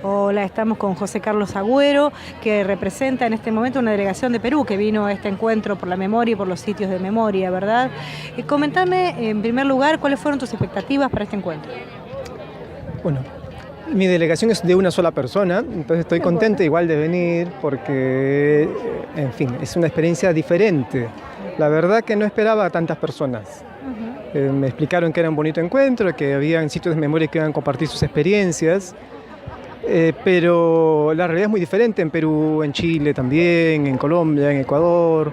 Hola, estamos con José Carlos Agüero, que representa en este momento una delegación de Perú que vino a este encuentro por la memoria y por los sitios de memoria, ¿verdad? Comentame, en primer lugar, ¿cuáles fueron tus expectativas para este encuentro? Bueno, mi delegación es de una sola persona, entonces estoy contento igual de venir porque, en fin, es una experiencia diferente. La verdad que no esperaba a tantas personas. Me explicaron que era un bonito encuentro, que había sitios de memoria que iban a compartir sus experiencias, pero la realidad es muy diferente en Perú, en Chile también, en Colombia, en Ecuador.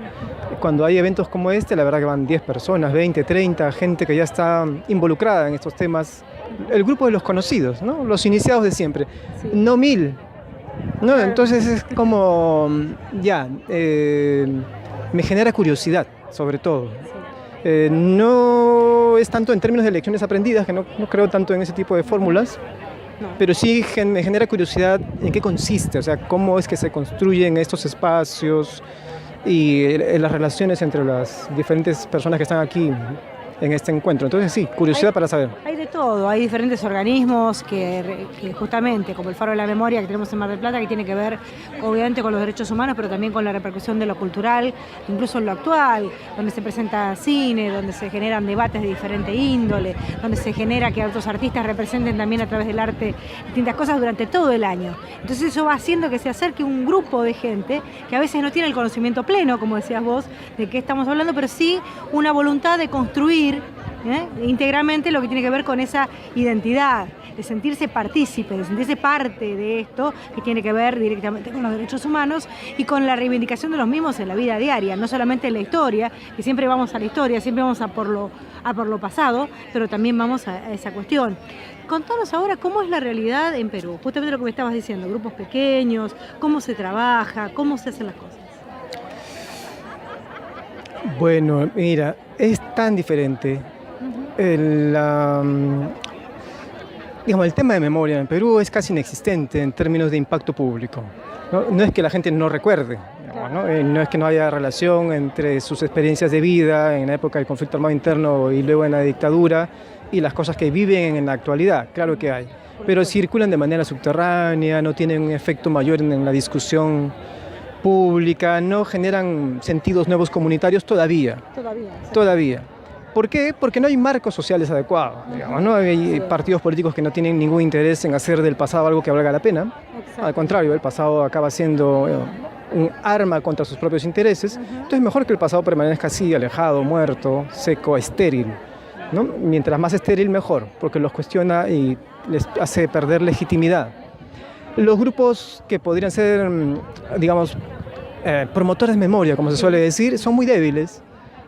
Cuando hay eventos como este, la verdad que van 10 personas, 20, 30, gente que ya está involucrada en estos temas. El grupo de los conocidos, ¿no? Los iniciados de siempre, sí. No 1000, ¿no? Entonces es como, me genera curiosidad, sobre todo. No es tanto en términos de lecciones aprendidas, que no creo tanto en ese tipo de fórmulas, pero sí me genera curiosidad en qué consiste, o sea, cómo es que se construyen estos espacios y las relaciones entre las diferentes personas que están aquí en este encuentro. Entonces sí, curiosidad para saber. Hay de todo, hay diferentes organismos que justamente, como el Faro de la Memoria que tenemos en Mar del Plata, que tiene que ver obviamente con los derechos humanos, pero también con la repercusión de lo cultural, incluso en lo actual, donde se presenta cine, donde se generan debates de diferente índole, donde se genera que otros artistas representen también a través del arte distintas cosas durante todo el año. Entonces eso va haciendo que se acerque un grupo de gente que a veces no tiene el conocimiento pleno, como decías vos, de qué estamos hablando, pero sí una voluntad de construir íntegramente lo que tiene que ver con esa identidad, de sentirse partícipe, de sentirse parte de esto que tiene que ver directamente con los derechos humanos y con la reivindicación de los mismos en la vida diaria, no solamente en la historia, que siempre vamos a la historia, siempre vamos a por lo pasado, pero también vamos a esa cuestión. Contanos ahora cómo es la realidad en Perú, justamente lo que me estabas diciendo, grupos pequeños, cómo se trabaja, cómo se hacen las cosas. Bueno, mira, es tan diferente. El tema de memoria en Perú es casi inexistente en términos de impacto público. No es que la gente no recuerde, no es que no haya relación entre sus experiencias de vida en la época del conflicto armado interno y luego en la dictadura y las cosas que viven en la actualidad, claro que hay, pero circulan de manera subterránea, no tienen un efecto mayor en la discusión pública, no generan sentidos nuevos comunitarios todavía. ¿Por qué? Porque no hay marcos sociales adecuados, digamos, ¿no? Hay partidos políticos que no tienen ningún interés en hacer del pasado algo que valga la pena. Exacto. Al contrario, el pasado acaba siendo un arma contra sus propios intereses. Entonces es mejor que el pasado permanezca así, alejado, muerto, seco, estéril, ¿no? Mientras más estéril, mejor, porque los cuestiona y les hace perder legitimidad. Los grupos que podrían ser, digamos, promotores de memoria, como se suele decir, son muy débiles.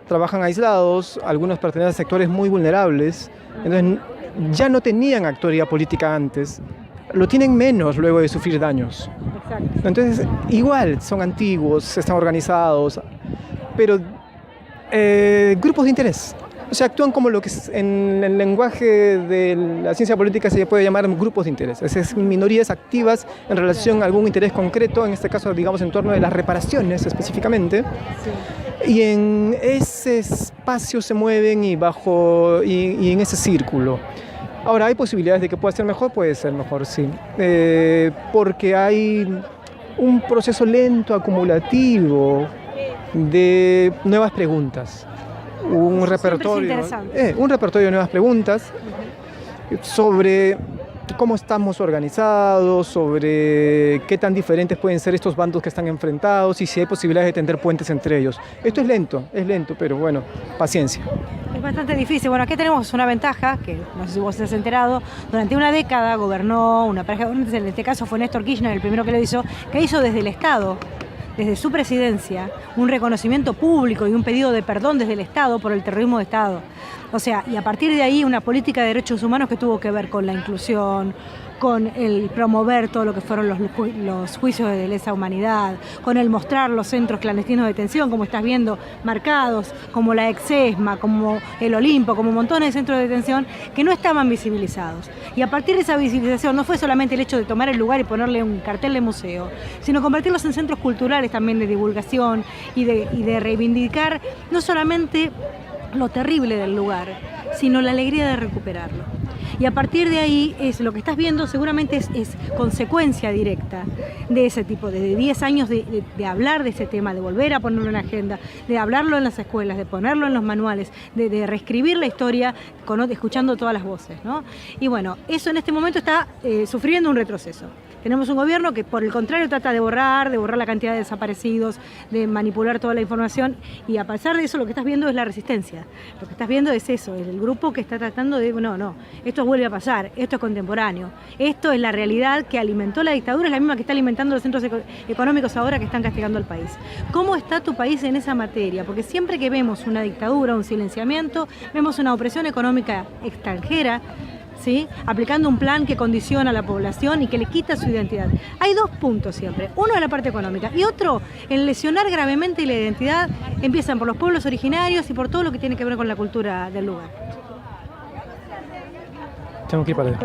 Trabajan aislados, algunos pertenecen a sectores muy vulnerables, entonces ya no tenían actoría política antes, lo tienen menos luego de sufrir daños. Exacto. Entonces igual son antiguos, están organizados, pero grupos de interés. O sea, actúan como lo que en el lenguaje de la ciencia política se puede llamar grupos de interés. Es minorías activas en relación a algún interés concreto, en este caso, digamos, en torno de las reparaciones específicamente. Sí. Y en ese espacio se mueven y en ese círculo. Ahora, ¿hay posibilidades de que pueda ser mejor? Puede ser mejor, sí. Porque hay un proceso lento, acumulativo, de nuevas preguntas. Un repertorio de nuevas preguntas sobre cómo estamos organizados, sobre qué tan diferentes pueden ser estos bandos que están enfrentados y si hay posibilidades de tender puentes entre ellos. Esto es lento, pero bueno, paciencia. Es bastante difícil. Bueno, aquí tenemos una ventaja, que no sé si vos te has enterado, durante una década gobernó una pareja, en este caso fue Néstor Kirchner el primero que lo hizo, que hizo desde el Estado, desde su presidencia, un reconocimiento público y un pedido de perdón desde el Estado por el terrorismo de Estado. O sea, y a partir de ahí una política de derechos humanos que tuvo que ver con la inclusión, con el promover todo lo que fueron los juicios de lesa humanidad, con el mostrar los centros clandestinos de detención, como estás viendo, marcados, como la Exesma, como el Olimpo, como montones de centros de detención que no estaban visibilizados. Y a partir de esa visibilización no fue solamente el hecho de tomar el lugar y ponerle un cartel de museo, sino convertirlos en centros culturales también de divulgación y de reivindicar no solamente lo terrible del lugar, sino la alegría de recuperarlo. Y a partir de ahí, es lo que estás viendo seguramente es consecuencia directa de ese tipo, de 10 años de hablar de ese tema, de volver a ponerlo en la agenda, de hablarlo en las escuelas, de ponerlo en los manuales, de reescribir la historia escuchando todas las voces, ¿no? Y bueno, eso en este momento está sufriendo un retroceso. Tenemos un gobierno que por el contrario trata de borrar la cantidad de desaparecidos, de manipular toda la información, y a pesar de eso lo que estás viendo es la resistencia. Lo que estás viendo es eso, el grupo que está tratando de, no, esto vuelve a pasar, esto es contemporáneo, esto es la realidad que alimentó la dictadura, es la misma que está alimentando los centros económicos ahora que están castigando al país. ¿Cómo está tu país en esa materia? Porque siempre que vemos una dictadura, un silenciamiento, vemos una opresión económica extranjera, ¿sí? Aplicando un plan que condiciona a la población y que le quita su identidad. Hay dos puntos siempre, uno es la parte económica y otro, el lesionar gravemente la identidad, empiezan por los pueblos originarios y por todo lo que tiene que ver con la cultura del lugar. Tengo que ir para allá.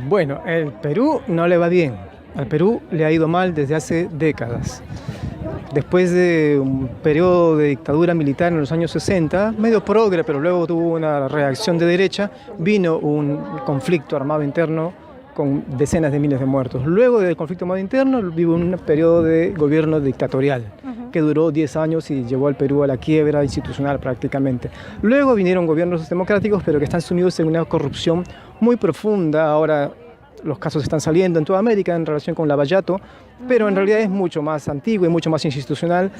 Bueno, el Perú no le va bien. Al Perú le ha ido mal desde hace décadas. Después de un periodo de dictadura militar en los años 60, medio progre, pero luego tuvo una reacción de derecha, vino un conflicto armado interno con decenas de miles de muertos. Luego del conflicto armado interno, vive un periodo de gobierno dictatorial, que duró 10 años y llevó al Perú a la quiebra institucional prácticamente. Luego vinieron gobiernos democráticos, pero que están sumidos en una corrupción muy profunda. Ahora los casos están saliendo en toda América en relación con Lavallato, pero en realidad es mucho más antiguo y mucho más institucional.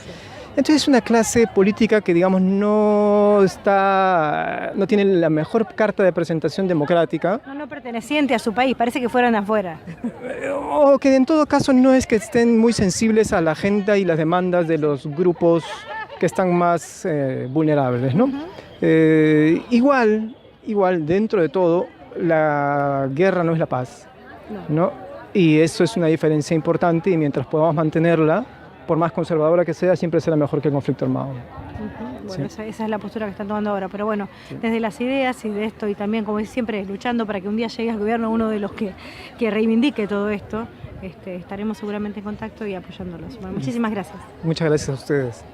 Entonces es una clase política que, digamos, no tiene la mejor carta de presentación democrática. No perteneciente a su país, parece que fueran afuera. O que en todo caso no es que estén muy sensibles a la agenda y las demandas de los grupos que están más vulnerables, ¿no? Igual, dentro de todo, la guerra no es la paz, ¿no? Y eso es una diferencia importante, y mientras podamos mantenerla, por más conservadora que sea, siempre será mejor que el conflicto armado. Bueno, Sí. esa es la postura que están tomando ahora, pero bueno, desde las ideas y de esto, y también, como siempre, luchando para que un día llegue al gobierno uno de los que reivindique todo esto, estaremos seguramente en contacto y apoyándolos. Bueno, muchísimas gracias. Muchas gracias a ustedes.